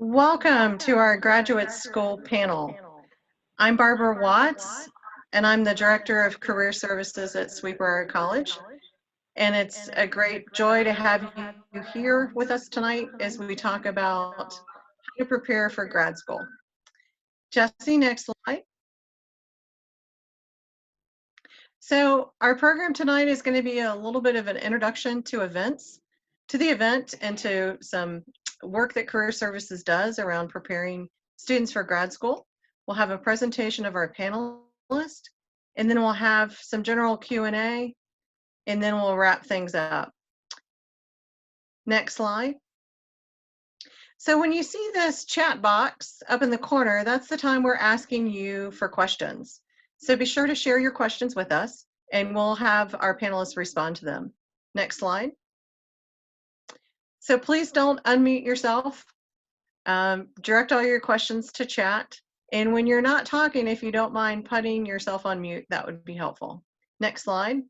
Welcome to our graduate school panel. I'm Barbara Watts, and I'm the Director of Career Services at Briar College. And it's a great joy to have you here with us tonight as we talk about how to prepare for grad school. Jesse, next slide. So our program tonight is going to be a little bit of an introduction to the event and to some work that Career Services does around preparing students for grad school. We'll have a presentation of our panelists, and then we'll have some general Q&A, and then we'll wrap things up. Next slide. So when you see this chat box up in the corner, that's the time we're asking you for questions. So be sure to share your questions with us, and we'll have our panelists respond to them. Next slide. So please don't unmute yourself. Direct all your questions to chat. And when you're not talking, if you don't mind putting yourself on mute, that would be helpful. Next slide.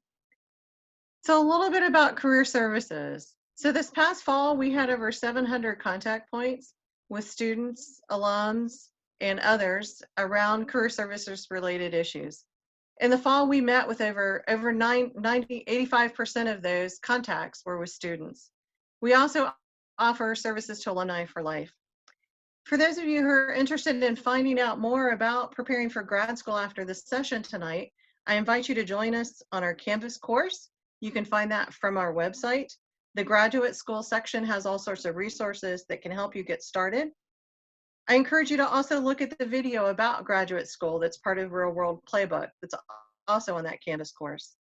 So a little bit about Career Services. So this past fall, we had over 700 contact points with students, alums, and others around Career Services related issues. In the fall, we met with over 85% of those contacts were with students. We also offer services to alumni for life. For those of you who are interested in finding out more about preparing for grad school after this session tonight, I invite you to join us on our Canvas course. You can find that from our website. The graduate school section has all sorts of resources that can help you get started. I encourage you to also look at the video about graduate school that's part of Real World Playbook that's also on that Canvas course.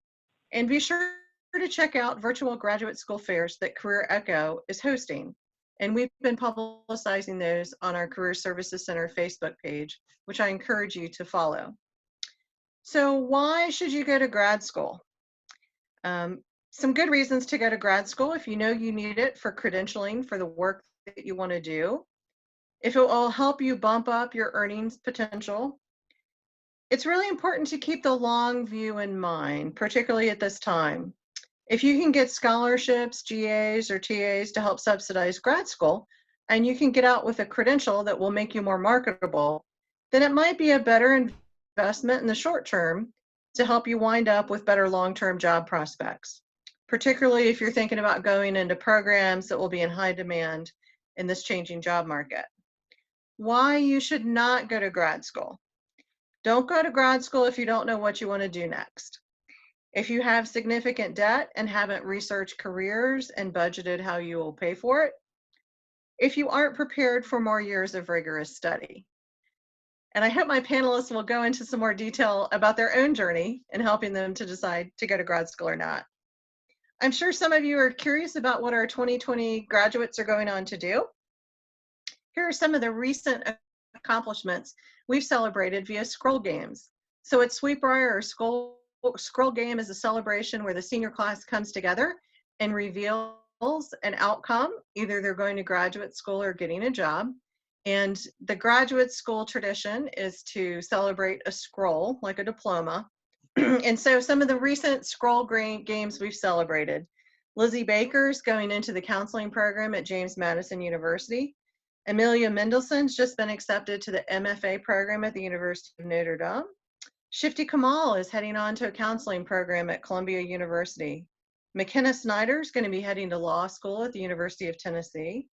And be sure to check out virtual graduate school fairs that Career Echo is hosting. And we've been publicizing those on our Career Services Center Facebook page, which I encourage you to follow. So why should you go to grad school? Some good reasons to go to grad school if you know you need it for credentialing for the work that you want to do. If it will help you bump up your earnings potential. It's really important to keep the long view in mind, particularly at this time. If you can get scholarships, GAs, or TAs to help subsidize grad school, and you can get out with a credential that will make you more marketable, then it might be a better investment in the short term to help you wind up with better long-term job prospects, particularly if you're thinking about going into programs that will be in high demand in this changing job market. Why you should not go to grad school. Don't go to grad school if you don't know what you want to do next. If you have significant debt and haven't researched careers and budgeted how you will pay for it. If you aren't prepared for more years of rigorous study. And I hope my panelists will go into some more detail about their own journey in helping them to decide to go to grad school or not. I'm sure some of you are curious about what our 2020 graduates are going on to do. Here are some of the recent accomplishments we've celebrated via Scroll Games. So at Briar, our Scroll Game is a celebration where the senior class comes together and reveals an outcome. Either they're going to graduate school or getting a job. And the graduate school tradition is to celebrate a scroll, like a diploma. And so some of the recent Scroll Games we've celebrated. Lizzie Baker's going into the counseling program at James Madison University. Amelia Mendelssohn's just been accepted to the MFA program at the University of Notre Dame. Shifty Kamal is heading on to a counseling program at Columbia University. McKenna Snyder's going to be heading to law school at the University of Tennessee.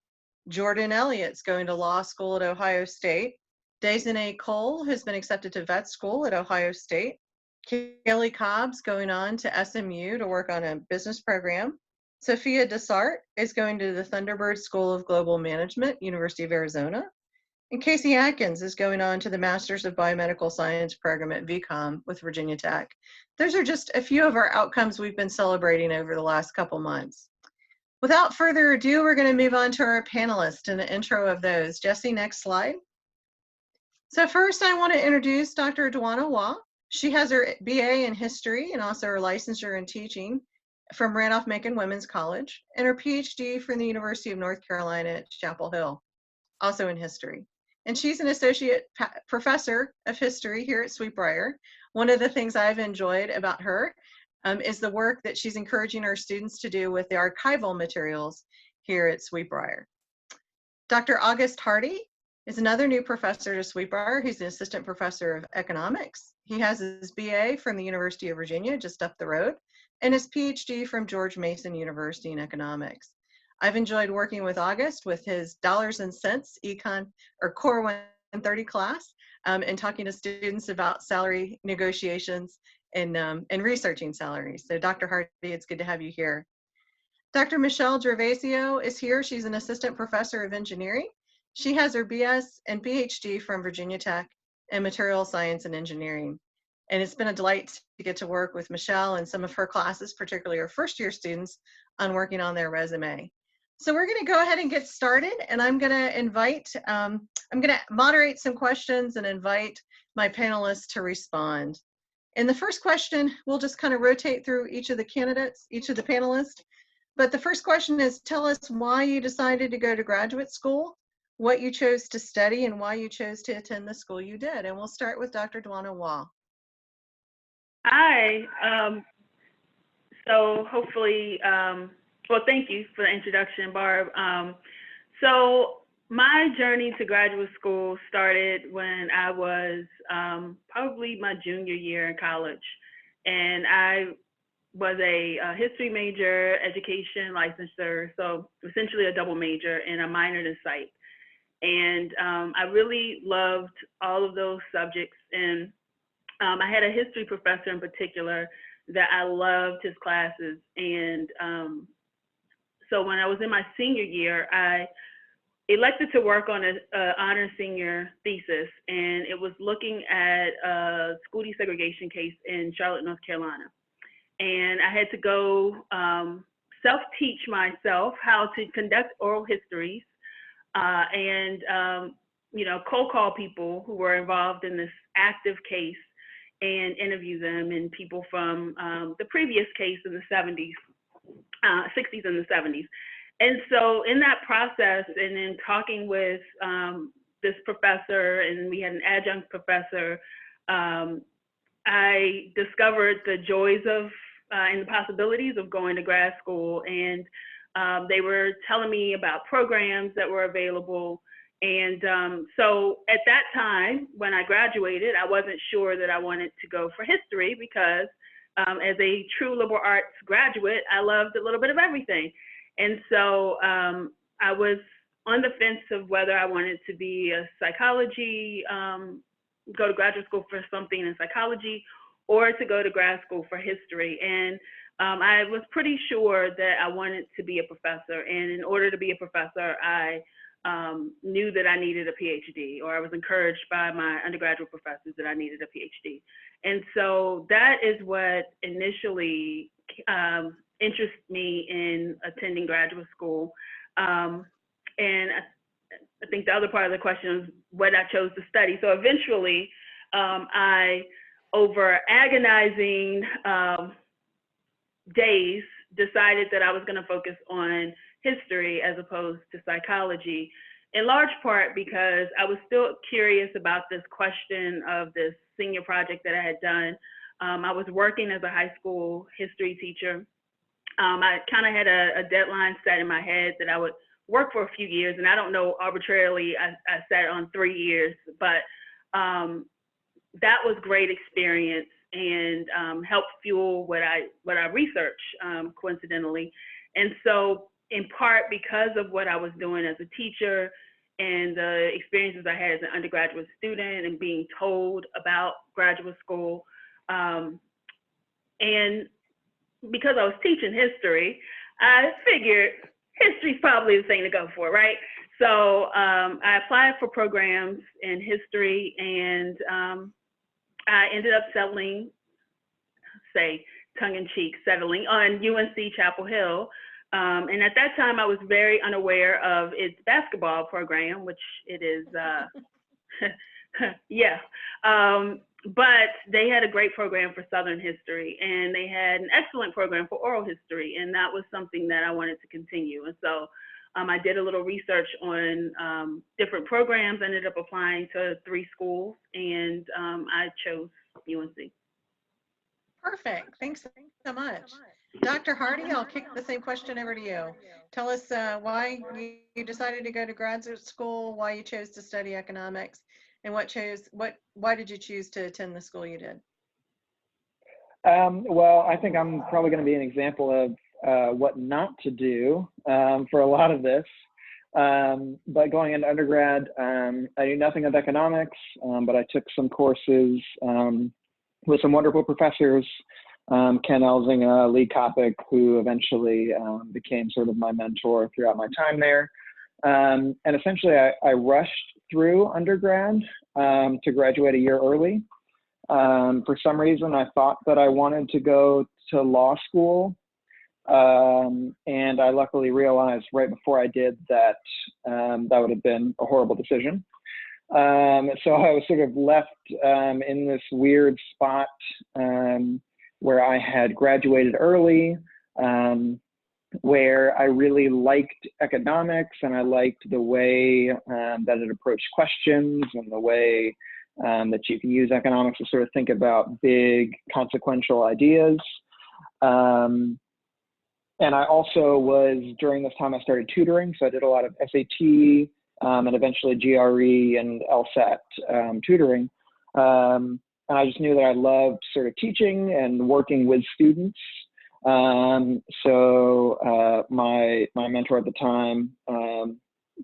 Jordan Elliott's going to law school at Ohio State. Dejanay Cole has been accepted to vet school at Ohio State. Kaylee Cobb's going on to SMU to work on a business program. Sophia Dessart is going to the Thunderbird School of Global Management, University of Arizona. And Casey Atkins is going on to the Masters of Biomedical Science program at VCOM with Virginia Tech. Those are just a few of our outcomes we've been celebrating over the last couple months. Without further ado, we're going to move on to our panelists and the intro of those. Jesse, next slide. So first, I want to introduce Dr. Dwana Wah. She has her BA in history and also her licensure in teaching from Randolph-Macon Women's College and her PhD from the University of North Carolina at Chapel Hill, also in history. And she's an associate professor of history here at Briar. One of the things I've enjoyed about her is the work that she's encouraging our students to do with the archival materials here at Briar. Dr. August Hardy is another new professor to Sweetbriar. He's an assistant professor of economics. He has his BA from the University of Virginia, just up the road, and his PhD from George Mason University in economics. I've enjoyed working with August with his dollars and cents econ or core 130 class and talking to students about salary negotiations and researching salaries. So Dr. Hardy, it's good to have you here. Dr. Michelle Gervasio is here. She's an assistant professor of engineering. She has her BS and PhD from Virginia Tech in material science and engineering. And it's been a delight to get to work with Michelle and some of her classes, particularly her first year students, on working on their resume. So we're going to go ahead and get started, and I'm going to moderate some questions and invite my panelists to respond. In the first question, we'll just kind of rotate through each of the candidates, each of the panelists. But the first question is, tell us why you decided to go to graduate school, what you chose to study, and why you chose to attend the school you did. And we'll start with Dr. Dwana Wah. Hi. So hopefully, well, thank you for the introduction, Barb. So my journey to graduate school started when I was probably my junior year in college. And I was a history major, education licensure, so essentially a double major, and a minored in psych. And I really loved all of those subjects. And I had a history professor in particular that I loved his classes. And so when I was in my senior year, I elected to work on an honor senior thesis, and it was looking at a school desegregation case in Charlotte, North Carolina. And I had to go self-teach myself how to conduct oral histories and cold call people who were involved in this active case and interview them, and people from the previous case in the 70s, 60s and the 70s. And so in that process, and in talking with this professor, and we had an adjunct professor, I discovered the joys of and the possibilities of going to grad school. And they were telling me about programs that were available. And so at that time, when I graduated, I wasn't sure that I wanted to go for history because as a true liberal arts graduate, I loved a little bit of everything. And so I was on the fence of whether I wanted to be a psychology, go to graduate school for something in psychology, or to go to grad school for history. And I was pretty sure that I wanted to be a professor. And in order to be a professor, I knew that I needed a PhD, or I was encouraged by my undergraduate professors that I needed a PhD. And so that is what initially interested me in attending graduate school. And I think the other part of the question is what I chose to study. So eventually, I, over agonizing days, decided that I was going to focus on history as opposed to psychology, in large part because I was still curious about this question of this senior project that I had done. I was working as a high school history teacher. I kind of had a deadline set in my head that I would work for a few years, and I don't know, arbitrarily, I set on 3 years, but that was great experience and helped fuel what I research, coincidentally. And so in part because of what I was doing as a teacher and the experiences I had as an undergraduate student and being told about graduate school, and because I was teaching history, I figured history's probably the thing to go for, right? So I applied for programs in history, and I ended up settling, say tongue-in-cheek, settling on UNC Chapel Hill. And at that time, I was very unaware of its basketball program, which it is, yeah. But they had a great program for Southern history, and they had an excellent program for oral history, and that was something that I wanted to continue. And so I did a little research on different programs, ended up applying to 3 schools, and I chose UNC. Perfect. Thanks so much. Dr. Hardy, I'll kick the same question over to you. Tell us why you decided to go to graduate school, why you chose to study economics, and why did you choose to attend the school you did? Well, I think I'm probably going to be an example of what not to do for a lot of this. But going into undergrad, I knew nothing of economics, but I took some courses with some wonderful professors, Ken Elzinga, Lee Kopic, who eventually became sort of my mentor throughout my time there. And essentially, I rushed through undergrad to graduate a year early. For some reason, I thought that I wanted to go to law school. And I luckily realized right before I did that that would have been a horrible decision. So I was sort of left in this weird spot where I had graduated early, where I really liked economics and I liked the way that it approached questions and the way that you can use economics to sort of think about big consequential ideas. And I also was, during this time, I started tutoring. So I did a lot of SAT and eventually GRE and LSAT tutoring. And I just knew that I loved sort of teaching and working with students. So my mentor at the time,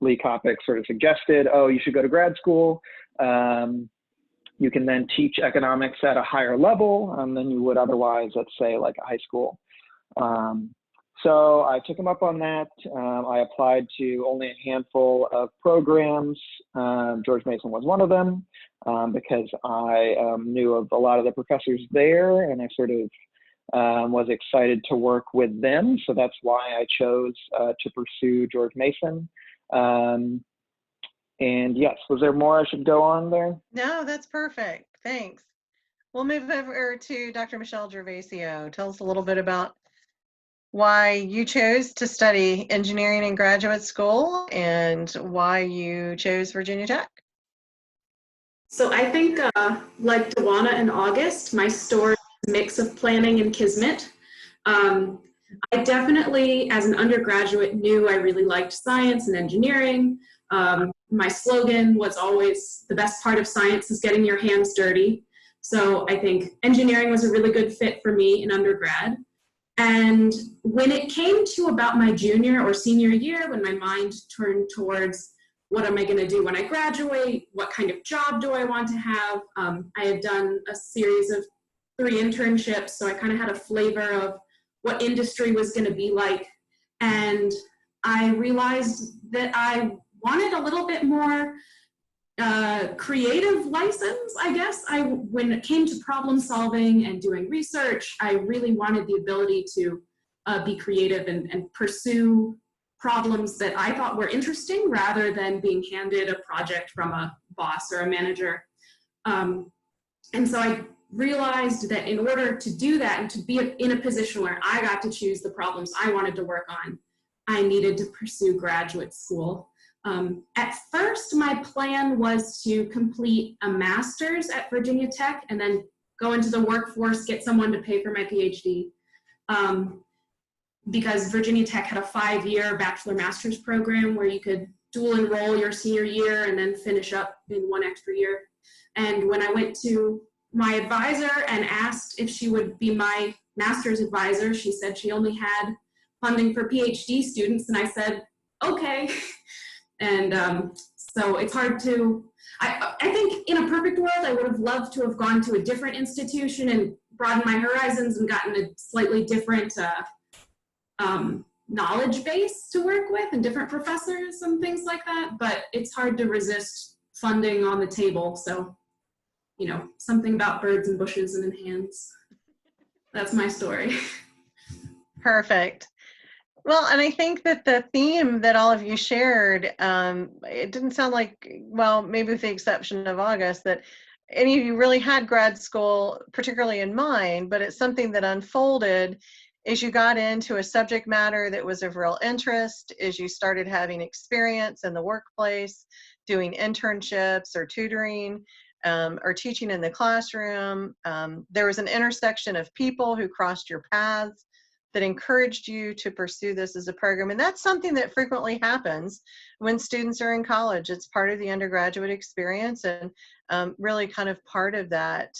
Lee Kopic, sort of suggested, oh, you should go to grad school. You can then teach economics at a higher level than you would otherwise, let's say, like a high school. So I took him up on that. I applied to only a handful of programs. George Mason was one of them because I knew of a lot of the professors there, and I sort of was excited to work with them. So that's why I chose to pursue George Mason. And yes, was there more I should go on there? No, that's perfect. Thanks. We'll move over to Dr. Michelle Gervasio. Tell us a little bit about why you chose to study engineering in graduate school and why you chose Virginia Tech. So I think, like Dewana and August, my story is a mix of planning and kismet. I definitely, as an undergraduate, knew I really liked science and engineering. My slogan was always, the best part of science is getting your hands dirty. So I think engineering was a really good fit for me in undergrad. And when it came to about my junior or senior year, when my mind turned towards what am I going to do when I graduate, what kind of job do I want to have, I had done a series of 3 internships, so I kind of had a flavor of what industry was going to be like. And I realized that I wanted a little bit more creative license, I guess. When it came to problem solving and doing research, I really wanted the ability to be creative and pursue problems that I thought were interesting rather than being handed a project from a boss or a manager. And so I realized that in order to do that and to be in a position where I got to choose the problems I wanted to work on, I needed to pursue graduate school. At first, my plan was to complete a master's at Virginia Tech and then go into the workforce, get someone to pay for my PhD. Because Virginia Tech had a 5-year bachelor-master's program where you could dual enroll your senior year and then finish up in 1 extra year. And when I went to my advisor and asked if she would be my master's advisor, she said she only had funding for PhD students, and I said, okay. And so it's hard to, I think in a perfect world, I would have loved to have gone to a different institution and broadened my horizons and gotten a slightly different knowledge base to work with and different professors and things like that, but it's hard to resist funding on the table. So, you know, something about birds and bushes and in hands. That's my story. Perfect. Well, and I think that the theme that all of you shared, it didn't sound like, well, maybe with the exception of August, that any of you really had grad school, particularly in mind, but it's something that unfolded as you got into a subject matter that was of real interest, as you started having experience in the workplace, doing internships or tutoring, or teaching in the classroom. There was an intersection of people who crossed your paths that encouraged you to pursue this as a program. And that's something that frequently happens when students are in college. It's part of the undergraduate experience, and really kind of part of that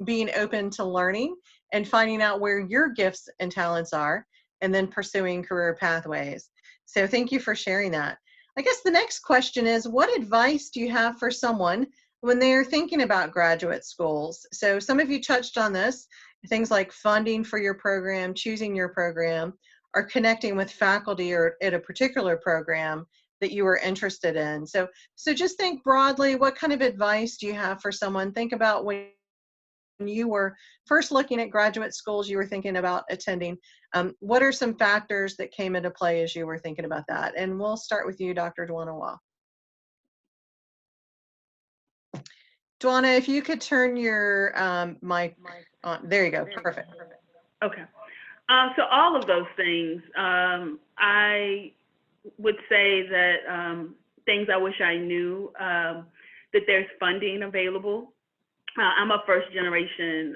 being open to learning and finding out where your gifts and talents are, and then pursuing career pathways. So thank you for sharing that. I guess the next question is, what advice do you have for someone when they're thinking about graduate schools? So some of you touched on this, things like funding for your program, choosing your program, or connecting with faculty or at a particular program that you were interested in. So just think broadly, what kind of advice do you have for someone? Think about when you were first looking at graduate schools you were thinking about attending. What are some factors that came into play as you were thinking about that? And we'll start with you, Dr. Dwanawa. Dwana, if you could turn your mic on. There you go. Perfect. Okay. So all of those things, I would say that things I wish I knew, that there's funding available. I'm a first generation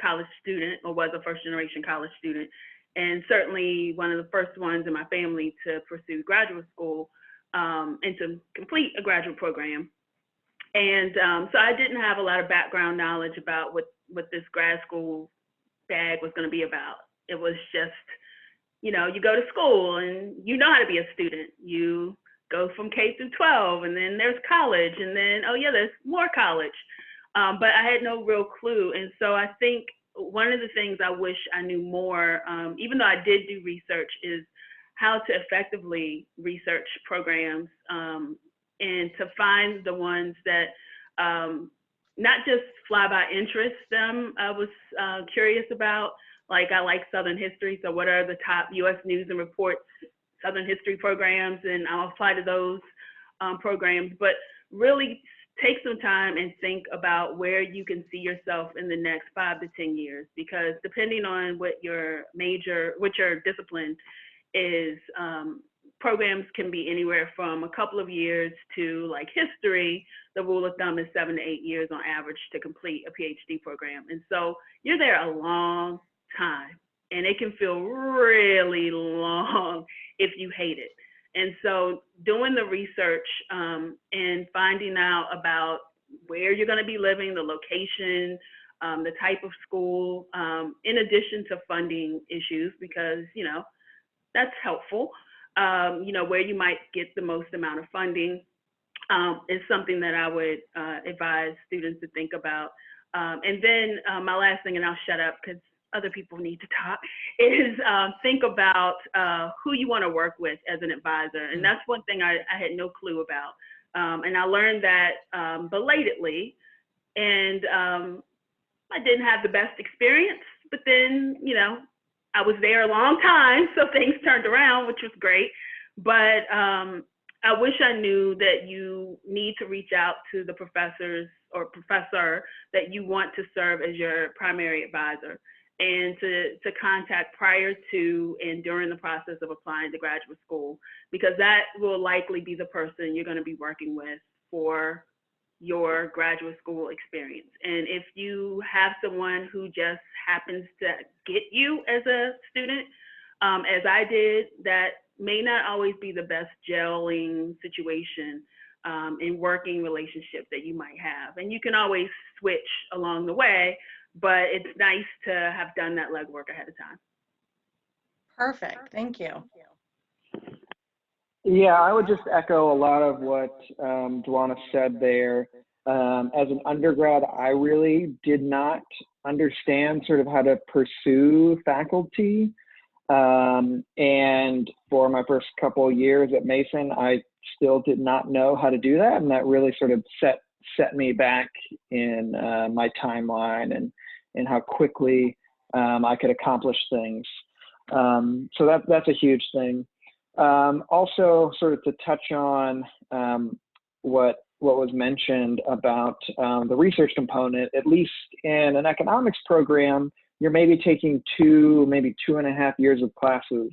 college student, or was a first generation college student, and certainly one of the first ones in my family to pursue graduate school and to complete a graduate program. And so I didn't have a lot of background knowledge about what this grad school bag was going to be about. It was just, you go to school and you know how to be a student. You go from K through 12, and then there's college, and then, oh yeah, there's more college. But I had no real clue. And so I think one of the things I wish I knew more, even though I did do research, is how to effectively research programs and to find the ones that not just fly by interest I was curious about. Like, I like Southern history, so what are the top U.S. News and Reports Southern history programs, and I'll apply to those programs. But really take some time and think about where you can see yourself in the next 5 to 10 years, because depending on what your major, what your discipline is, programs can be anywhere from a couple of years to, like history, the rule of thumb is 7 to 8 years on average to complete a PhD program. And so you're there a long time, and it can feel really long if you hate it. And so doing the research and finding out about where you're going to be living, the location, the type of school, in addition to funding issues, because, that's helpful. Where you might get the most amount of funding is something that I would advise students to think about. And then my last thing, and I'll shut up because other people need to talk, is think about who you want to work with as an advisor. And that's one thing I had no clue about. And I learned that belatedly, and I didn't have the best experience, but then, I was there a long time, so things turned around, which was great. But I wish I knew that you need to reach out to the professors or professor that you want to serve as your primary advisor, and to contact prior to and during the process of applying to graduate school, because that will likely be the person you're going to be working with for your graduate school experience. And if you have someone who just happens to get you as a student, as I did, that may not always be the best gelling situation and working relationship that you might have. And you can always switch along the way, but it's nice to have done that legwork ahead of time. Perfect. Thank you. Yeah, I would just echo a lot of what Dwana said there. As an undergrad, I really did not understand sort of how to pursue faculty. And for my first couple of years at Mason, I still did not know how to do that. And that really sort of set me back in my timeline and how quickly I could accomplish things. So that's a huge thing. Also, sort of to touch on what was mentioned about the research component, at least in an economics program, you're maybe taking maybe 2.5 years of classes,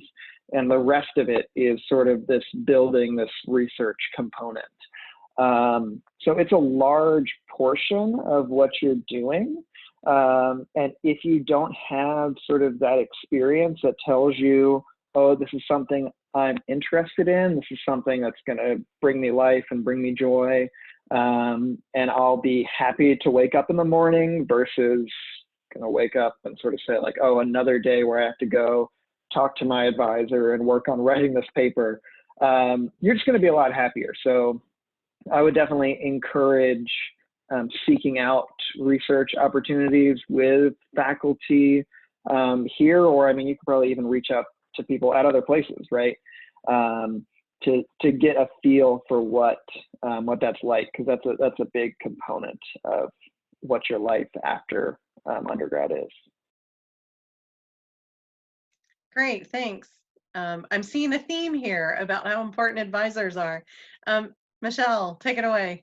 and the rest of it is sort of this building this research component. So it's a large portion of what you're doing. And if you don't have sort of that experience that tells you, oh, this is something I'm interested in, this is something that's going to bring me life and bring me joy, and I'll be happy to wake up in the morning versus going to wake up and sort of say like, oh, another day where I have to go talk to my advisor and work on writing this paper, you're just going to be a lot happier. So I would definitely encourage seeking out research opportunities with faculty here, or I mean, you could probably even reach out to people at other places, right? To get a feel for what that's like, because that's a big component of what your life after undergrad is. Great, thanks. I'm seeing a theme here about how important advisors are. Michelle, take it away.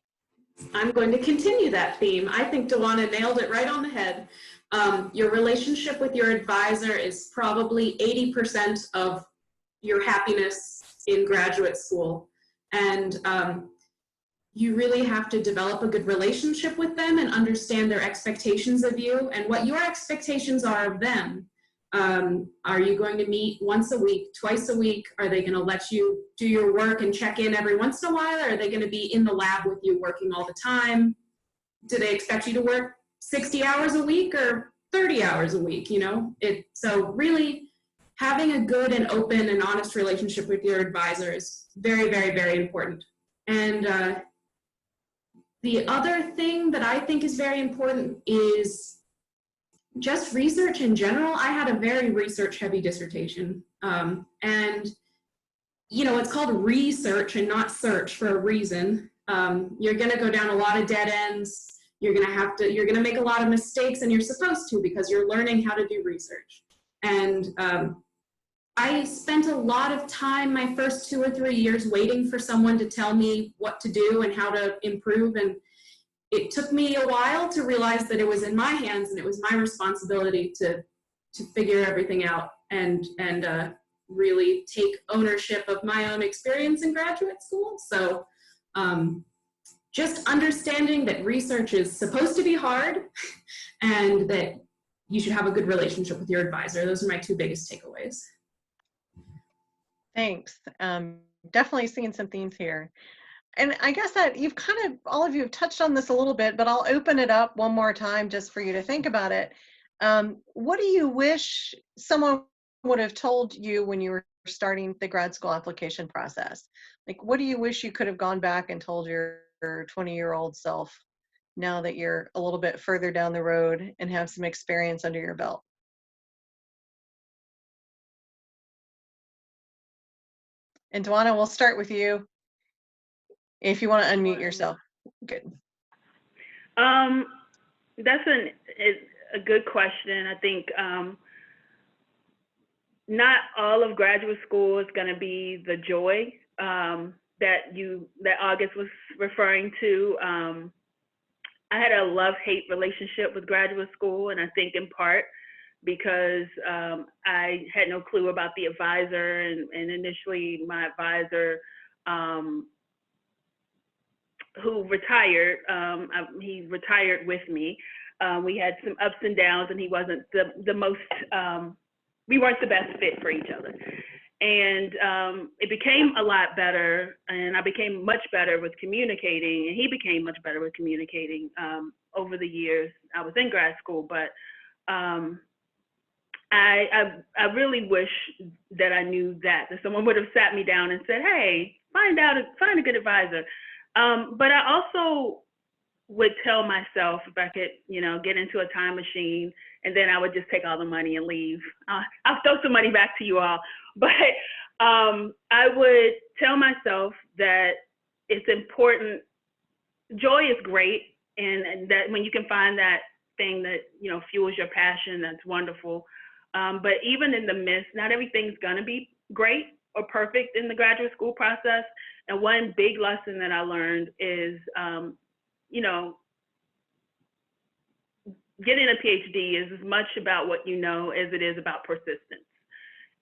I'm going to continue that theme. I think Dawana nailed it right on the head. Your relationship with your advisor is probably 80% of your happiness in graduate school. And you really have to develop a good relationship with them and understand their expectations of you and what your expectations are of them. Are you going to meet once a week, twice a week? Are they going to let you do your work and check in every once in a while? Or are they going to be in the lab with you working all the time? Do they expect you to work 60 hours a week or 30 hours a week? You know, so really having a good and open and honest relationship with your advisor is very, very, very important. And the other thing that I think is very important is just research in general. I had a very research-heavy dissertation, and you know, it's called research and not search for a reason. You're going to go down a lot of dead ends. You're going to make a lot of mistakes, and you're supposed to, because you're learning how to do research. And I spent a lot of time my first 2 or 3 years waiting for someone to tell me what to do and how to improve, and it took me a while to realize that it was in my hands and it was my responsibility to figure everything out and really take ownership of my own experience in graduate school. So just understanding that research is supposed to be hard and that you should have a good relationship with your advisor. Those are my 2 biggest takeaways. Thanks. Definitely seeing some themes here. And I guess that all of you have touched on this a little bit, but I'll open it up one more time just for you to think about it. What do you wish someone would have told you when you were starting the grad school application process? Like, what do you wish you could have gone back and told your 20-year-old self now that you're a little bit further down the road and have some experience under your belt? And Dawana, we'll start with you. If you want to unmute yourself. Good. That's a good question. I think not all of graduate school is going to be the joy that August was referring to. I had a love-hate relationship with graduate school, and I think in part because I had no clue about the advisor, and initially my advisor, who retired, he retired with me. We had some ups and downs, and he wasn't the most, we weren't the best fit for each other. And it became a lot better, and I became much better with communicating, and he became much better with communicating over the years I was in grad school. But I really wish that I knew that someone would have sat me down and said, hey, find a good advisor. But I also would tell myself, if I could, get into a time machine, and then I would just take all the money and leave. I'll throw some money back to you all. But I would tell myself that it's important. Joy is great, and that when you can find that thing that, fuels your passion, that's wonderful. But even in the midst, not everything's gonna be great or perfect in the graduate school process. And one big lesson that I learned is, getting a PhD is as much about what you know as it is about persistence.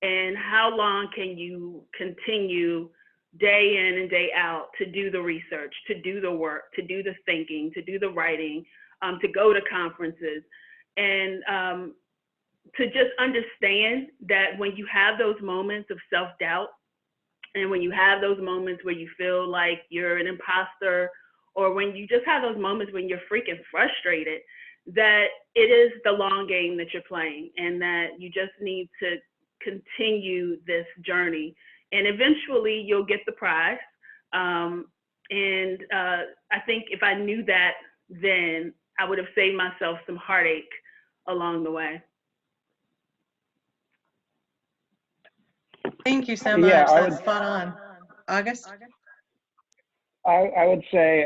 And how long can you continue day in and day out to do the research, to do the work, to do the thinking, to do the writing, to go to conferences. and to just understand that when you have those moments of self-doubt, and when you have those moments where you feel like you're an imposter, or when you just have those moments when you're freaking frustrated, that it is the long game that you're playing, and that you just need to continue this journey, and eventually you'll get the prize. I think if I knew that then, I would have saved myself some heartache along the way. Thank you so much. Yeah, That's spot on. August? I would say,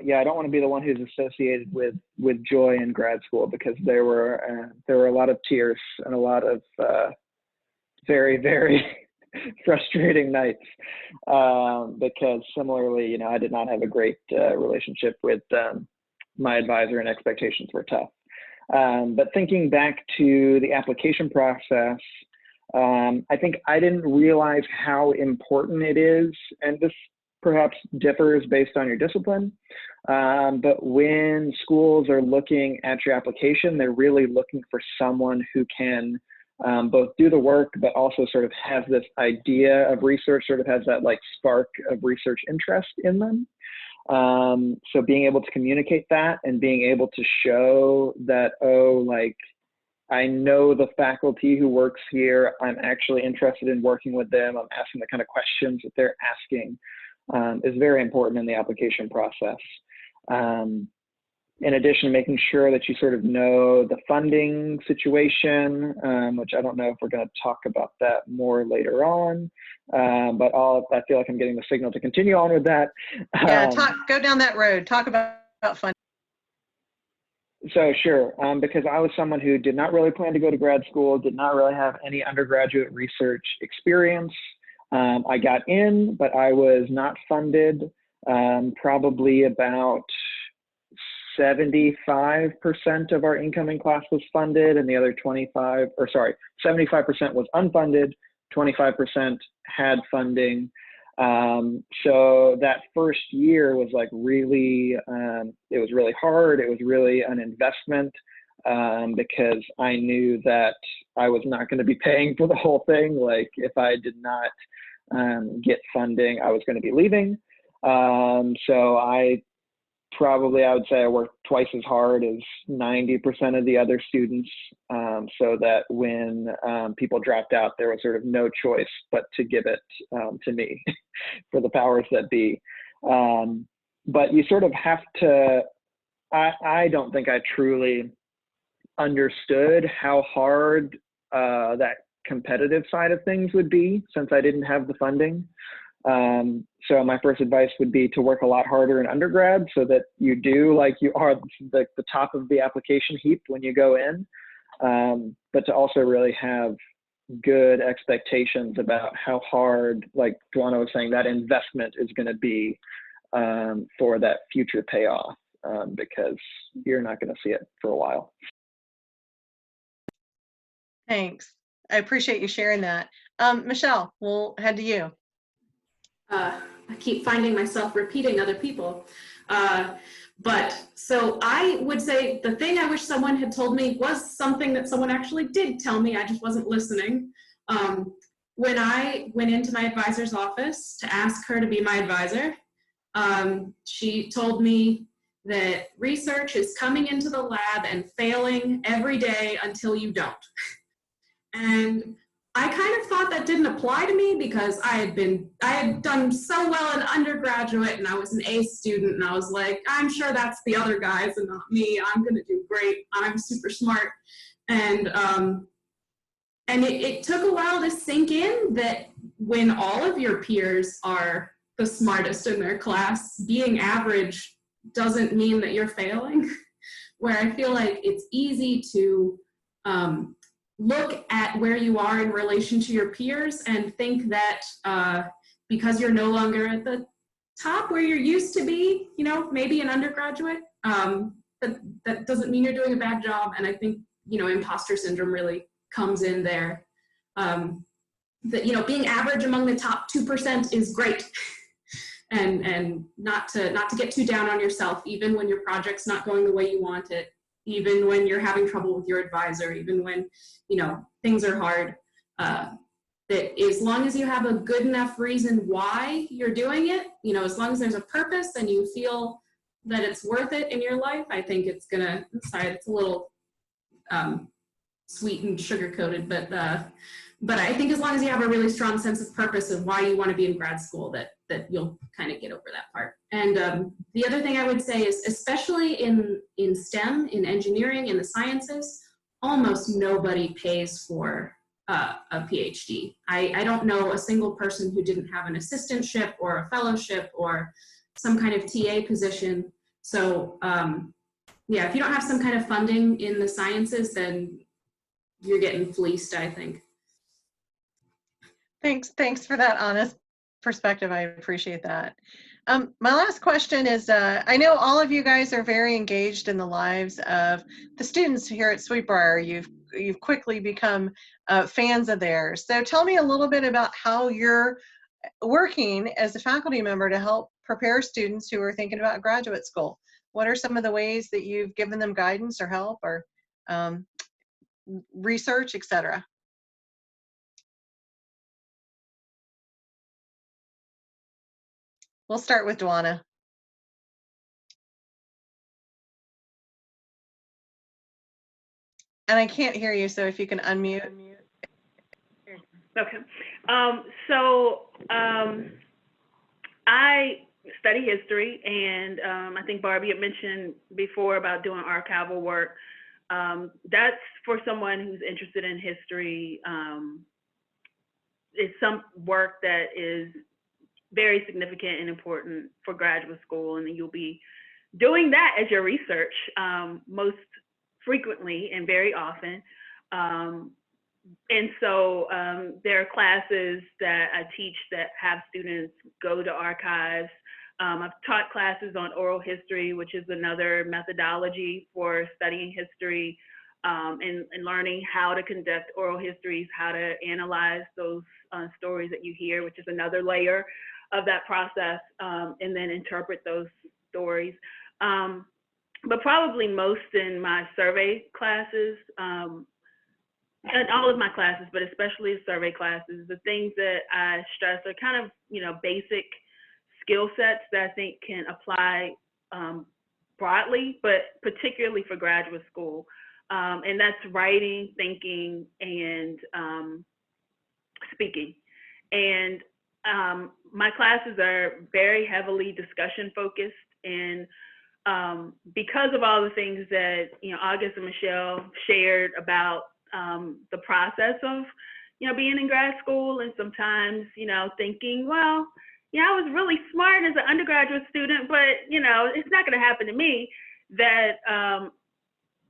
yeah, I don't want to be the one who's associated with joy in grad school, because there were a lot of tears and a lot of very, very frustrating nights, because similarly, I did not have a great relationship with my advisor, and expectations were tough. But thinking back to the application process, I think I didn't realize how important it is, and this perhaps differs based on your discipline, but when schools are looking at your application, they're really looking for someone who can both do the work, but also sort of has this idea of research, sort of has that like spark of research interest in them. So being able to communicate that, and being able to show that, oh, like, I know the faculty who works here, I'm actually interested in working with them, I'm asking the kind of questions that they're asking, is very important in the application process. In addition, making sure that you sort of know the funding situation, which I don't know if we're going to talk about that more later on, but I feel like I'm getting the signal to continue on with that. Yeah, go down that road. Talk about funding. So sure, because I was someone who did not really plan to go to grad school, did not really have any undergraduate research experience. I got in, but I was not funded. Probably about 75% of our incoming class was funded, and the other 75% was unfunded, 25% had funding. So that first year was like really, it was really hard. It was really an investment, because I knew that I was not going to be paying for the whole thing. Like, if I did not get funding, I was going to be leaving. So I would say I worked twice as hard as 90% of the other students, so that when people dropped out, there was sort of no choice but to give it to me for the powers that be. But you sort of have to, I don't think I truly understood how hard that competitive side of things would be, since I didn't have the funding. So my first advice would be to work a lot harder in undergrad, so that you do, like, you are the top of the application heap when you go in, but to also really have good expectations about how hard, like Duana was saying, that investment is going to be for that future payoff, because you're not going to see it for a while. Thanks. I appreciate you sharing that. Michelle, we'll head to you. I keep finding myself repeating other people. But so I would say the thing I wish someone had told me was something that someone actually did tell me, I just wasn't listening. When I went into my advisor's office to ask her to be my advisor, she told me that research is coming into the lab and failing every day until you don't. And I kind of thought that didn't apply to me, because I had done so well in undergraduate, and I was an A student, and I was like, I'm sure that's the other guys and not me. I'm going to do great. I'm super smart. And it took a while to sink in that when all of your peers are the smartest in their class, being average doesn't mean that you're failing. Where I feel like it's easy to look at where you are in relation to your peers and think that because you're no longer at the top where you're used to be, maybe an undergraduate, that doesn't mean you're doing a bad job. And I think, imposter syndrome really comes in there. That, being average among the top 2% is great. And not to get too down on yourself, even when your project's not going the way you want it. even when you're having trouble with your advisor, even when, you know, things are hard. That as long as you have a good enough reason why you're doing it, you know, as long as there's a purpose and you feel that it's worth it in your life, I think it's gonna, sorry, it's a little sweet and sugar-coated, but I think as long as you have a really strong sense of purpose of why you want to be in grad school, that you'll kind of get over that part. And the other thing I would say is, especially in STEM, in engineering, in the sciences, almost nobody pays for a PhD. I don't know a single person who didn't have an assistantship or a fellowship or some kind of TA position. So yeah, if you don't have some kind of funding in the sciences, then you're getting fleeced, I think. Thanks for that honest perspective. I appreciate that. My last question is, I know all of you guys are very engaged in the lives of the students here at Sweet Briar. You've quickly become fans of theirs. So tell me a little bit about how you're working as a faculty member to help prepare students who are thinking about graduate school. What are some of the ways that you've given them guidance or help or research, etc.? We'll start with Dwana. And I can't hear you, so if you can unmute. Okay. I study history, and I think Barbie had mentioned before about doing archival work. That's for someone who's interested in history. It's some work that is very significant and important for graduate school, and you'll be doing that as your research most frequently and very often. And so there are classes that I teach that have students go to archives. I've taught classes on oral history, which is another methodology for studying history and learning how to conduct oral histories, how to analyze those stories that you hear, which is another layer of that process, and then interpret those stories. But probably most in my survey classes, and all of my classes, but especially survey classes, the things that I stress are kind of, basic skill sets that I think can apply broadly, but particularly for graduate school. And that's writing, thinking, and speaking. And my classes are very heavily discussion focused, and because of all the things that August and Michelle shared about the process of being in grad school, and sometimes thinking, well, I was really smart as an undergraduate student, but it's not going to happen to me. That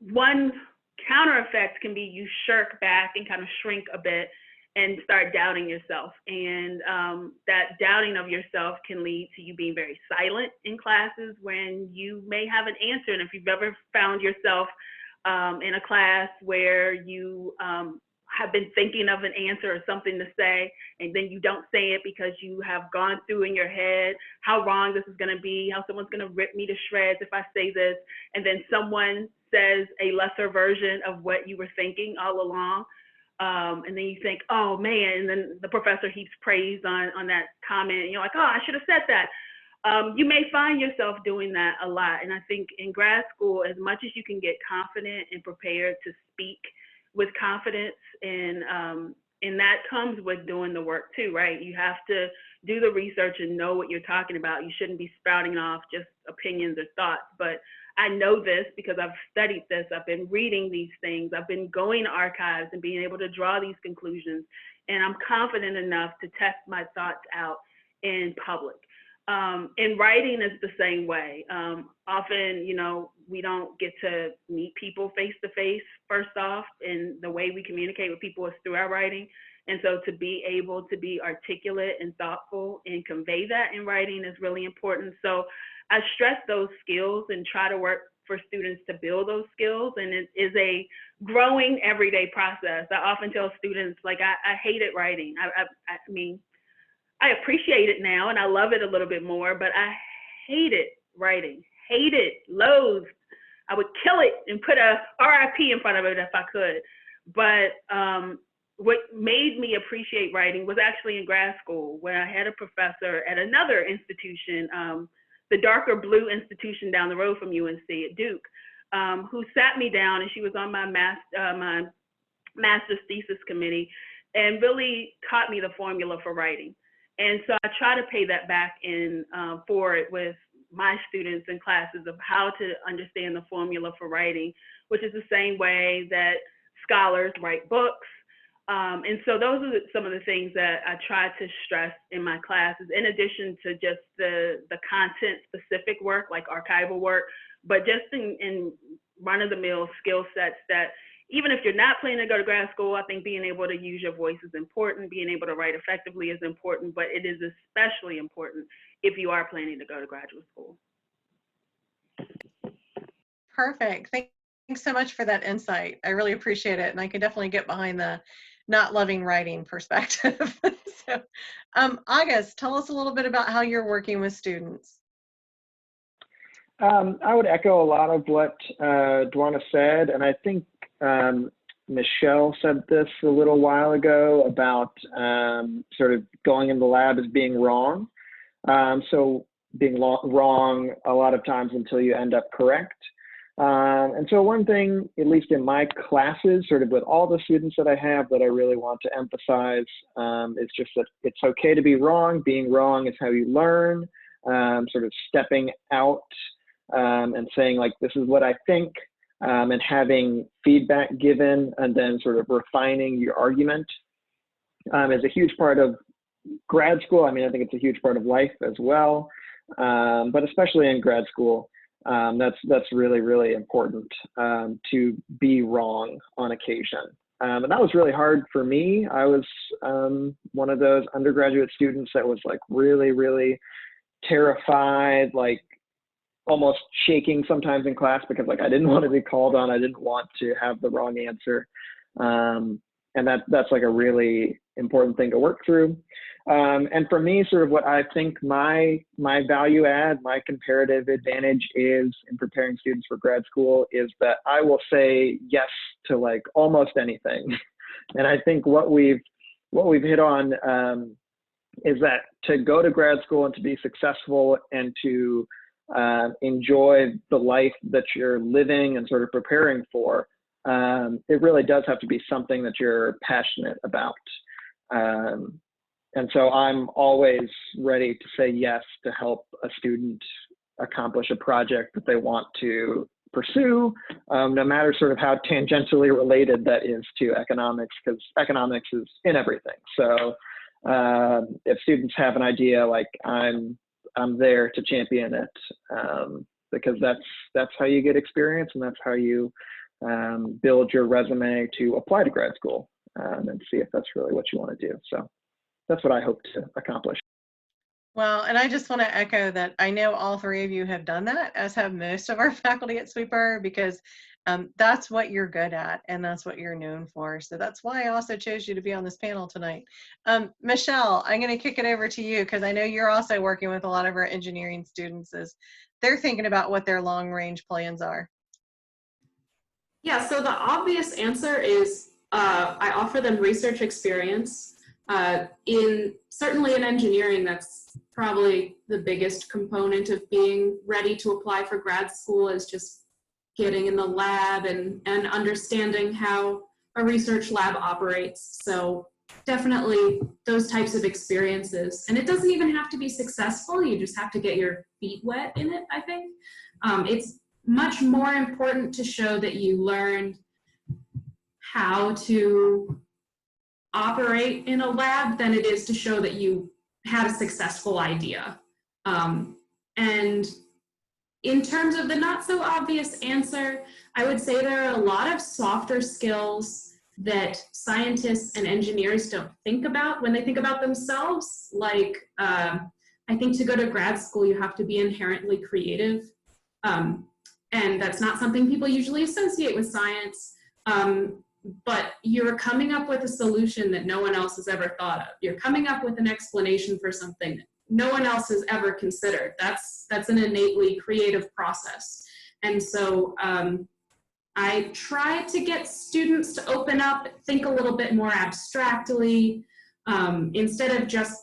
one counter effect can be you shirk back and kind of shrink a bit and start doubting yourself. And that doubting of yourself can lead to you being very silent in classes when you may have an answer. And if you've ever found yourself in a class where you have been thinking of an answer or something to say, and then you don't say it because you have gone through in your head how wrong this is going to be, how someone's going to rip me to shreds if I say this, and then someone says a lesser version of what you were thinking all along. And then you think, oh man, and then the professor heaps praise on that comment, and you're like, oh, I should have said that. You may find yourself doing that a lot. And I think in grad school, as much as you can get confident and prepared to speak with confidence, and that comes with doing the work too, right? You have to do the research and know what you're talking about. You shouldn't be spouting off just opinions or thoughts, but I know this because I've studied this. I've been reading these things. I've been going to archives and being able to draw these conclusions. And I'm confident enough to test my thoughts out in public. And writing is the same way. Often, we don't get to meet people face to face first off, and the way we communicate with people is through our writing. And so to be able to be articulate and thoughtful and convey that in writing is really important. So I stress those skills and try to work for students to build those skills. And it is a growing everyday process. I often tell students, like, I hated writing. I mean, I appreciate it now and I love it a little bit more, but I hated writing, hated, loathed. I would kill it and put a RIP in front of it if I could. But what made me appreciate writing was actually in grad school, when I had a professor at another institution, the darker blue institution down the road from UNC at Duke, who sat me down, and she was on my master's thesis committee, and really taught me the formula for writing. And so I try to pay that back in forward with my students and classes of how to understand the formula for writing, which is the same way that scholars write books. And so those are some of the things that I try to stress in my classes, in addition to just the content specific work, like archival work, but just in run-of-the-mill skill sets that even if you're not planning to go to grad school, I think being able to use your voice is important. Being able to write effectively is important, but it is especially important if you are planning to go to graduate school. Perfect. Thanks so much for that insight. I really appreciate it. And I can definitely get behind the not loving writing perspective. So, August, tell us a little bit about how you're working with students. I would echo a lot of what Dwana said, and I think Michelle said this a little while ago about sort of going in the lab as being wrong. So being wrong a lot of times until you end up correct. And so one thing, at least in my classes, sort of with all the students that I have, that I really want to emphasize is just that it's okay to be wrong. Being wrong is how you learn, sort of stepping out and saying, like, this is what I think, and having feedback given, and then sort of refining your argument is a huge part of grad school. I mean, I think it's a huge part of life as well, but especially in grad school, that's really, really important to be wrong on occasion. And that was really hard for me. I was one of those undergraduate students that was like really, really terrified, like almost shaking sometimes in class because like I didn't want to be called on. I didn't want to have the wrong answer. And that's like a really important thing to work through. And for me, sort of what I think my value add, my comparative advantage is in preparing students for grad school is that I will say yes to like almost anything. And I think what we've hit on is that to go to grad school and to be successful and to enjoy the life that you're living and sort of preparing for, it really does have to be something that you're passionate about. And so I'm always ready to say yes to help a student accomplish a project that they want to pursue, no matter sort of how tangentially related that is to economics, because economics is in everything. So if students have an idea, like I'm there to champion it, because that's how you get experience, and that's how you build your resume to apply to grad school and see if that's really what you want to do. So that's what I hope to accomplish. Well, and I just want to echo that I know all three of you have done that, as have most of our faculty at Sweetbriar, because that's what you're good at and that's what you're known for. So that's why I also chose you to be on this panel tonight. Michelle, I'm going to kick it over to you because I know you're also working with a lot of our engineering students as they're thinking about what their long range plans are. Yeah, so the obvious answer is I offer them research experience. Certainly in engineering, that's probably the biggest component of being ready to apply for grad school, is just getting in the lab and understanding how a research lab operates. So definitely those types of experiences. And it doesn't even have to be successful. You just have to get your feet wet in it, I think. It's much more important to show that you learned how to operate in a lab than it is to show that you had a successful idea. And in terms of the not so obvious answer, I would say there are a lot of softer skills that scientists and engineers don't think about when they think about themselves. Like, I think to go to grad school, you have to be inherently creative. And that's not something people usually associate with science. But you're coming up with a solution that no one else has ever thought of. You're coming up with an explanation for something that no one else has ever considered. That's an innately creative process. And so I try to get students to open up, think a little bit more abstractly, instead of just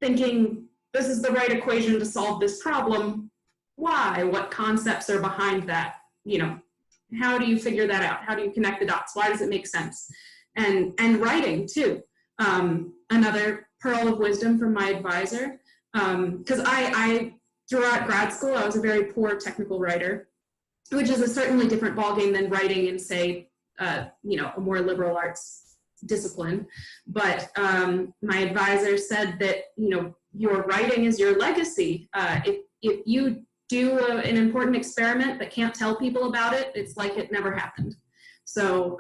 thinking, this is the right equation to solve this problem. Why? What concepts are behind that? You know, how do you figure that out? How do you connect the dots? Why does it make sense? And writing too. Another pearl of wisdom from my advisor, because I throughout grad school, I was a very poor technical writer, which is a certainly different ballgame than writing in, say, you know, a more liberal arts discipline. But my advisor said that, you know, your writing is your legacy. If you do an important experiment but can't tell people about it, it's like it never happened. So,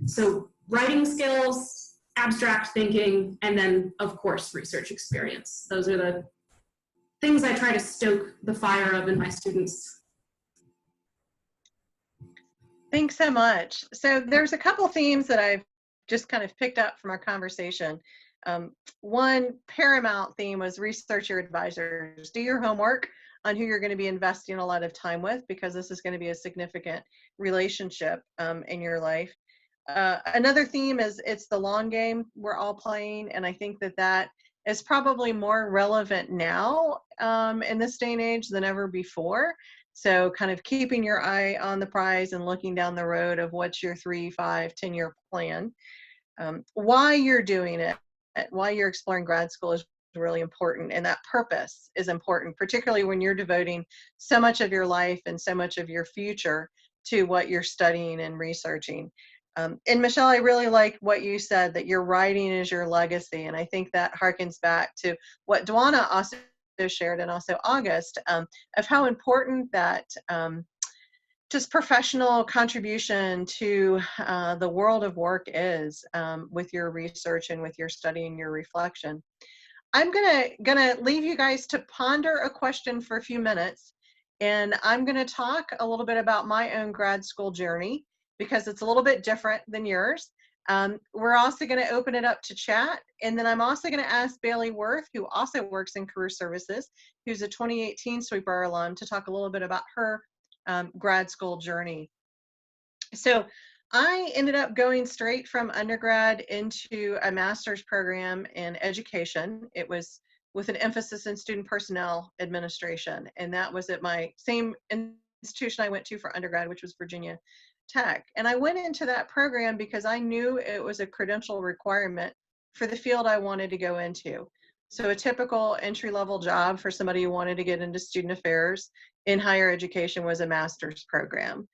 so writing skills, abstract thinking, and then, of course, research experience. Those are the things I try to stoke the fire of in my students. Thanks so much. So there's a couple themes that I've just kind of picked up from our conversation. One paramount theme was research your advisors. Do your homework on who you're going to be investing a lot of time with, because this is going to be a significant relationship in your life. Another theme is it's the long game we're all playing, and I think that that is probably more relevant now in this day and age than ever before. So kind of keeping your eye on the prize and looking down the road of what's your 3, 5, 10-year plan. Why you're doing it, why you're exploring grad school is really important, and that purpose is important, particularly when you're devoting so much of your life and so much of your future to what you're studying and researching. And Michelle, I really like what you said, that your writing is your legacy, and I think that harkens back to what Dwana also shared, and also August, of how important that just professional contribution to the world of work is with your research and with your study and your reflection. I'm gonna leave you guys to ponder a question for a few minutes, and I'm gonna talk a little bit about my own grad school journey, because it's a little bit different than yours. We're also going to open it up to chat. And then I'm also going to ask Bailey Worth, who also works in career services, who's a 2018 Sweeper alum, to talk a little bit about her grad school journey. So I ended up going straight from undergrad into a master's program in education. It was with an emphasis in student personnel administration. And that was at my same institution I went to for undergrad, which was Virginia Tech. And I went into that program because I knew it was a credential requirement for the field I wanted to go into. So a typical entry-level job for somebody who wanted to get into student affairs in higher education was a master's program.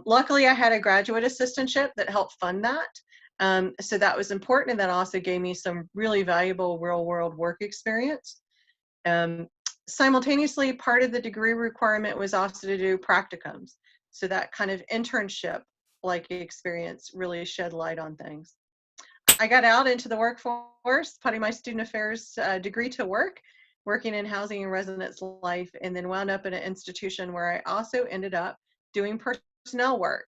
Luckily, I had a graduate assistantship that helped fund that. So that was important, and that also gave me some really valuable real-world work experience. Simultaneously, part of the degree requirement was also to do practicums. So that kind of internship-like experience really shed light on things. I got out into the workforce, putting my student affairs degree to work, working in housing and residence life, and then wound up in an institution where I also ended up doing personnel work.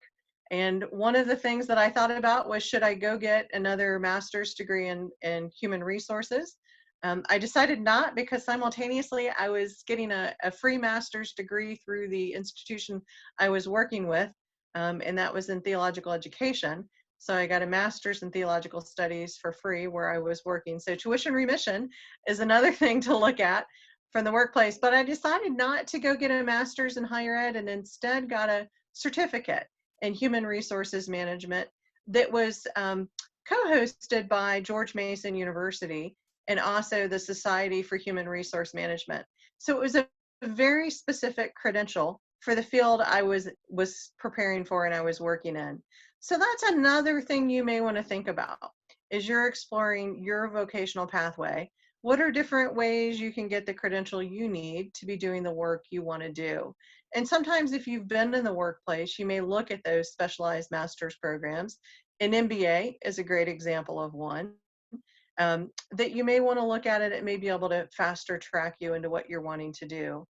And one of the things that I thought about was, should I go get another master's degree in human resources? I decided not, because simultaneously I was getting a free master's degree through the institution I was working with, and that was in theological education. So I got a master's in theological studies for free where I was working. So tuition remission is another thing to look at from the workplace. But I decided not to go get a master's in higher ed, and instead got a certificate in human resources management that was co-hosted by George Mason University and also the Society for Human Resource Management. So it was a very specific credential for the field I was preparing for and I was working in. So that's another thing you may want to think about as you're exploring your vocational pathway. What are different ways you can get the credential you need to be doing the work you want to do? And sometimes if you've been in the workplace, you may look at those specialized master's programs. An MBA is a great example of one. That you may want to look at it. It may be able to faster track you into what you're wanting to do.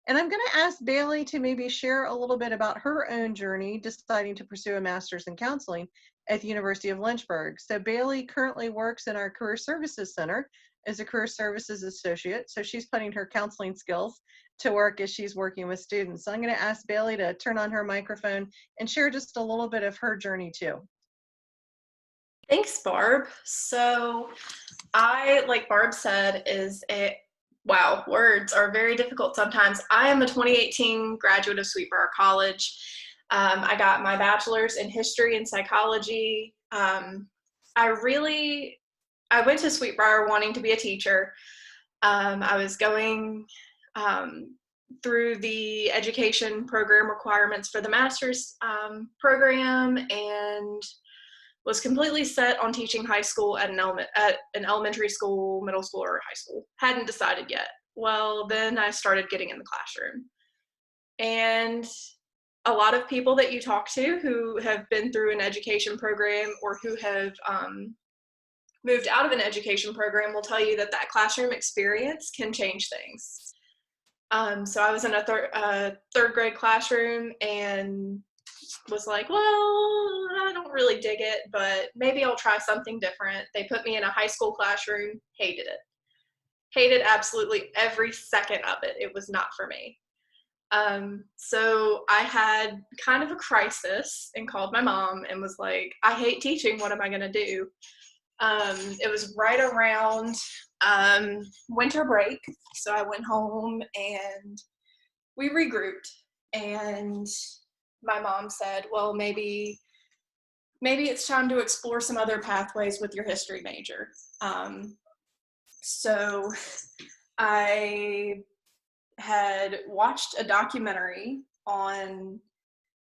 And I'm going to ask Bailey to maybe share a little bit about her own journey deciding to pursue a master's in counseling at the University of Lynchburg. So Bailey currently works in our Career Services Center is a career services associate, so she's putting her counseling skills to work as she's working with students. So I'm going to ask Bailey to turn on her microphone and share just a little bit of her journey too. Thanks, Barb. So I, like Barb said, wow, words are very difficult sometimes. I am a 2018 graduate of Sweet Briar College. I got my bachelor's in history and psychology. I went to Sweet Briar wanting to be a teacher. I was going through the education program requirements for the master's program and was completely set on teaching high school at an elementary school, middle school, or high school. Hadn't decided yet. Well, then I started getting in the classroom. And a lot of people that you talk to who have been through an education program or who have moved out of an education program will tell you that that classroom experience can change things. So I was in a third grade classroom and was like, well, I don't really dig it, but maybe I'll try something different. They put me in a high school classroom, hated it. Hated absolutely every second of it. It was not for me. So I had kind of a crisis and called my mom and was like, I hate teaching, what am I gonna do? It was right around winter break, so I went home and we regrouped, and my mom said, well, maybe it's time to explore some other pathways with your history major. So I had watched a documentary on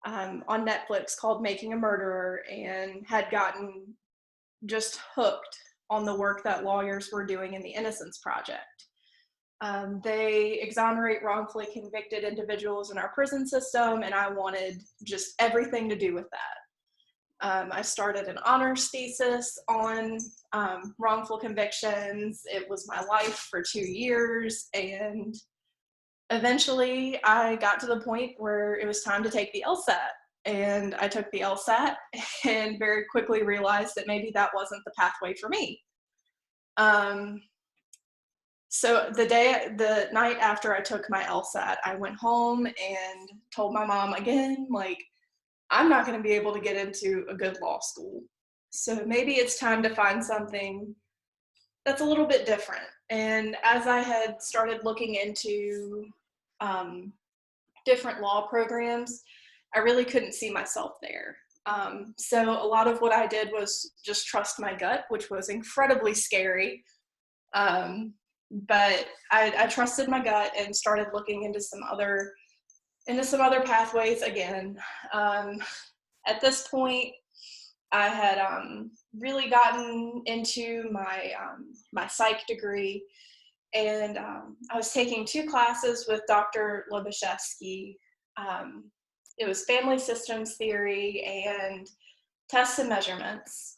Netflix called Making a Murderer and had gotten just hooked on the work that lawyers were doing in the Innocence Project. They exonerate wrongfully convicted individuals in our prison system, and I wanted just everything to do with that. I started an honors thesis on wrongful convictions. It was my life for 2 years, and eventually I got to the point where it was time to take the LSAT. And I took the LSAT and very quickly realized that maybe that wasn't the pathway for me. So the night after I took my LSAT, I went home and told my mom again, like, I'm not going to be able to get into a good law school. So maybe it's time to find something that's a little bit different. And as I had started looking into different law programs, I really couldn't see myself there. So a lot of what I did was just trust my gut, which was incredibly scary. But I trusted my gut and started looking into some other pathways again. At this point, I had really gotten into my psych degree, and I was taking 2 classes with Dr. Lobachevsky. It was family systems theory and tests and measurements,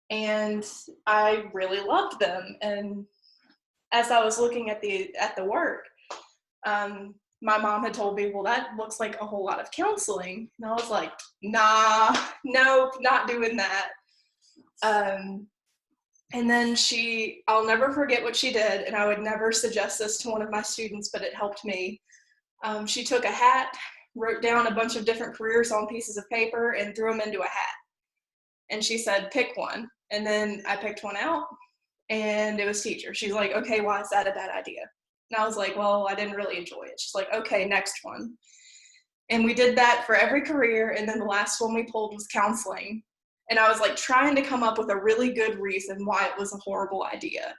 and I really loved them. And as I was looking at the work, my mom had told me, well, that looks like a whole lot of counseling. And I was like, nah, nope, not doing that. And then I'll never forget what she did, and I would never suggest this to one of my students, but it helped me. She took a hat, wrote down a bunch of different careers on pieces of paper, and threw them into a hat. And she said, pick one. And then I picked one out, and it was teacher. She's like, okay, why is that a bad idea? And I was like, well, I didn't really enjoy it. She's like, okay, next one. And we did that for every career, and then the last one we pulled was counseling. And I was like trying to come up with a really good reason why it was a horrible idea.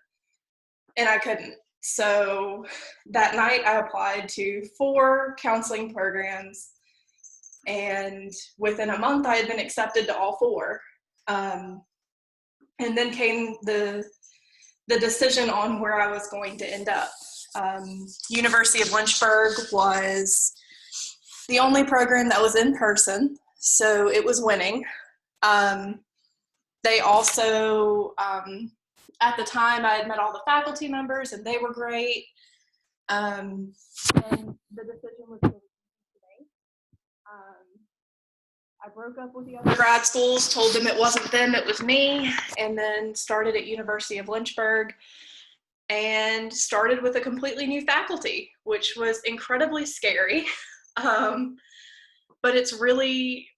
And I couldn't. So that night I applied to 4 counseling programs, and within a month I had been accepted to all 4. And then came the decision on where I was going to end up. University of Lynchburg was the only program that was in person, so it was winning. They also, at the time, I had met all the faculty members, and they were great. And the decision was made today. I broke up with the other grad schools, told them it wasn't them, it was me, and then started at University of Lynchburg. and started with a completely new faculty, which was incredibly scary. But it's really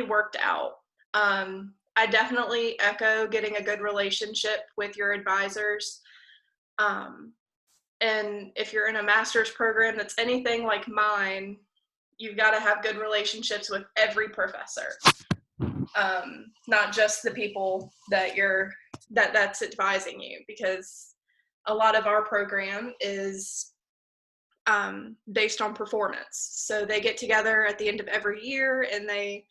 worked out. I definitely echo getting a good relationship with your advisors. And if you're in a master's program that's anything like mine, you've got to have good relationships with every professor, not just the people that's advising you, because a lot of our program is based on performance. So they get together at the end of every year and they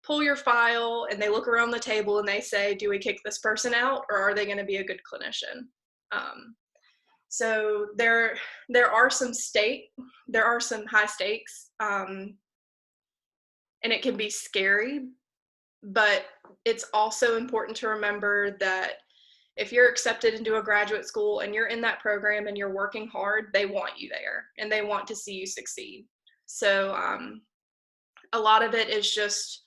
pull your file and they look around the table and they say, do we kick this person out, or are they going to be a good clinician? So there are some high stakes, and it can be scary, but it's also important to remember that if you're accepted into a graduate school and you're in that program and you're working hard, they want you there and they want to see you succeed. So a lot of it is just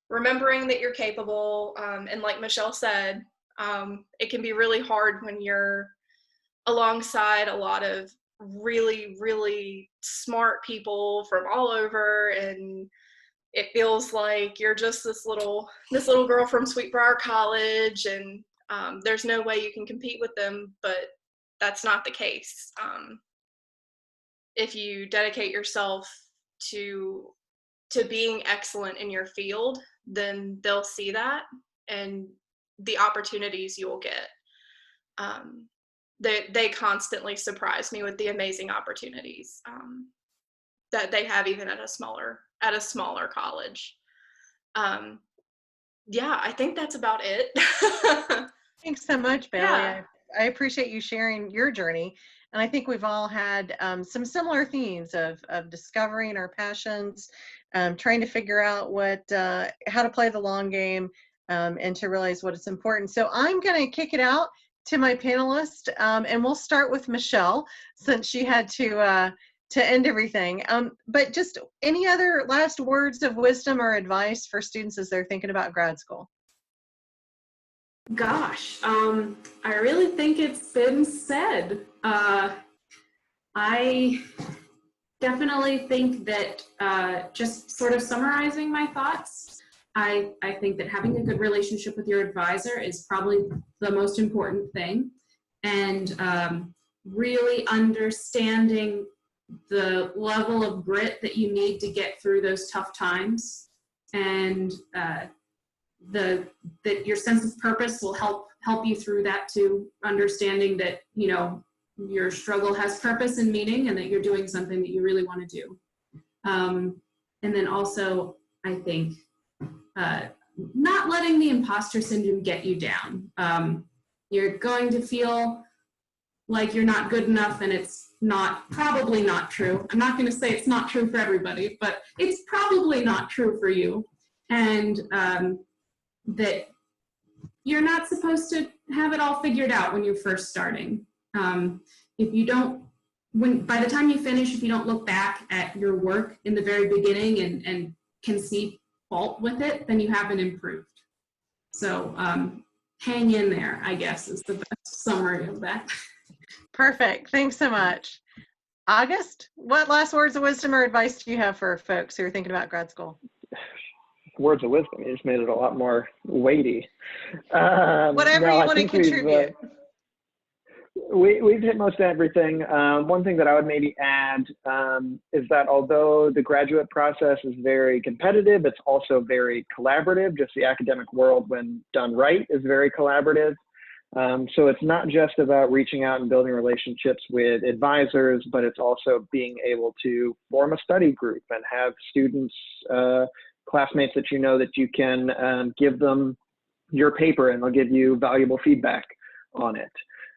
remembering that you're capable. And like Michelle said, it can be really hard when you're alongside a lot of really, really smart people from all over, and it feels like you're just this little girl from Sweet Briar College, and there's no way you can compete with them, but that's not the case. If you dedicate yourself to being excellent in your field, then they'll see that, and the opportunities you will get. They constantly surprise me with the amazing opportunities that they have, even at a smaller college. Yeah, I think that's about it. Thanks so much, Bailey. Yeah. I appreciate you sharing your journey. And I think we've all had some similar themes of discovering our passions, trying to figure out how to play the long game, and to realize what is important. So I'm going to kick it out to my panelists, and we'll start with Michelle, since she had to end everything. But just any other last words of wisdom or advice for students as they're thinking about grad school? Gosh, I really think it's been said. I definitely think that just sort of summarizing my thoughts, I think that having a good relationship with your advisor is probably the most important thing, and really understanding the level of grit that you need to get through those tough times, and that your sense of purpose will help you through that too, understanding that, you know, your struggle has purpose and meaning, and that you're doing something that you really want to do. And then also, I think, not letting the imposter syndrome get you down. You're going to feel like you're not good enough, and it's probably not true. I'm not going to say it's not true for everybody, but it's probably not true for you. And that you're not supposed to have it all figured out when you're first starting. If you don't, by the time you finish, if you don't look back at your work in the very beginning and can see fault with it, then you haven't improved. So hang in there, I guess, is the best summary of that. Perfect. Thanks so much. August, what last words of wisdom or advice do you have for folks who are thinking about grad school? Words of wisdom. You just made it a lot more weighty. Whatever you want to contribute. We've hit most everything. One thing that I would maybe add is that although the graduate process is very competitive, it's also very collaborative. Just the academic world, when done right, is very collaborative. So it's not just about reaching out and building relationships with advisors, but it's also being able to form a study group and have students, classmates that you know that you can give them your paper and they'll give you valuable feedback on it.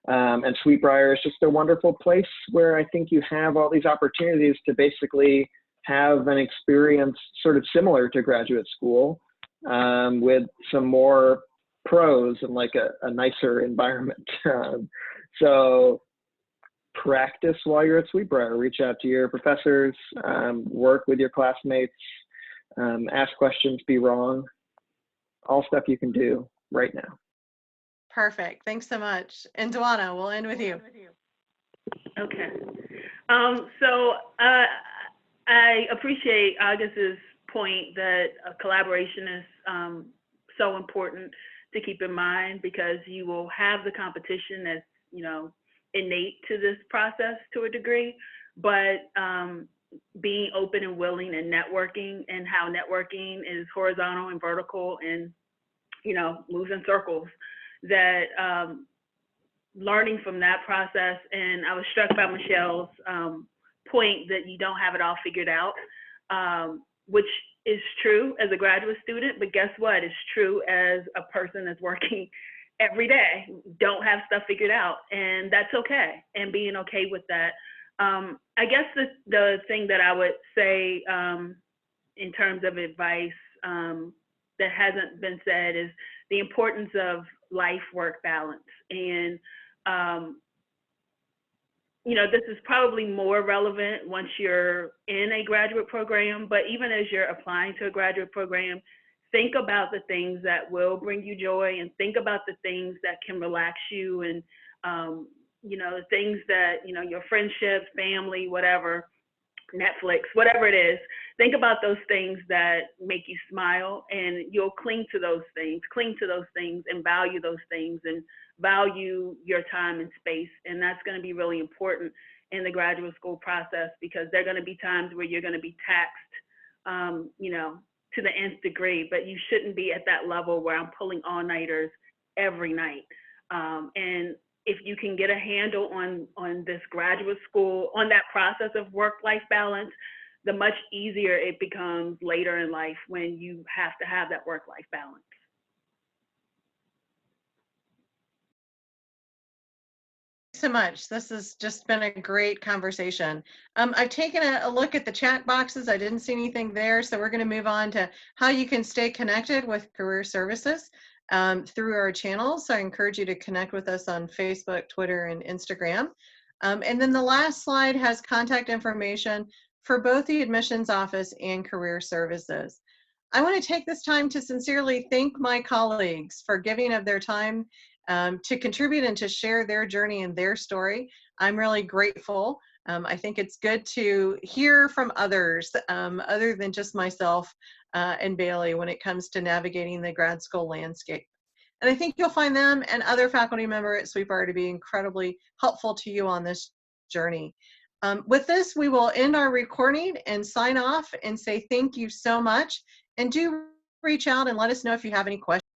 And Sweet Briar is just a wonderful place where I think you have all these opportunities to basically have an experience sort of similar to graduate school, with some more pros and like a nicer environment. So practice while you're at Sweet Briar. Reach out to your professors, work with your classmates, ask questions, be wrong, all stuff you can do right now. Perfect. Thanks so much. And Dwana, we'll end with you. Okay. So I appreciate August's point that collaboration is so important to keep in mind, because you will have the competition that's, you know, innate to this process to a degree, but being open and willing and networking, and how networking is horizontal and vertical and, you know, moves in circles, that learning from that process. And I was struck by Michelle's point that you don't have it all figured out, which is true as a graduate student, but guess what? It's true as a person that's working every day. Don't have stuff figured out, and that's okay, and being okay with that. I guess the thing that I would say in terms of advice that hasn't been said is the importance of life-work balance. And you know, this is probably more relevant once you're in a graduate program, but even as you're applying to a graduate program, think about the things that will bring you joy, and think about the things that can relax you, and you know, the things that, you know, your friendships, family, whatever, Netflix, whatever it is, think about those things that make you smile, and you'll cling to those things, and value those things, and value your time and space. And that's going to be really important in the graduate school process, because there are going to be times where you're going to be taxed, you know, to the nth degree, but you shouldn't be at that level where I'm pulling all-nighters every night. And if you can get a handle on this graduate school, on that process of work-life balance, the much easier it becomes later in life when you have to have that work-life balance. So much. This has just been a great conversation. I've taken a look at the chat boxes. I didn't see anything there, so we're going to move on to how you can stay connected with Career Services through our channels. So I encourage you to connect with us on Facebook, Twitter, and Instagram. And then the last slide has contact information for both the admissions office and Career Services. I want to take this time to sincerely thank my colleagues for giving of their time to contribute and to share their journey and their story. I'm really grateful. I think it's good to hear from others other than just myself and Bailey when it comes to navigating the grad school landscape. And I think you'll find them and other faculty members at Sweetbriar to be incredibly helpful to you on this journey. With this, we will end our recording and sign off and say thank you so much. And do reach out and let us know if you have any questions.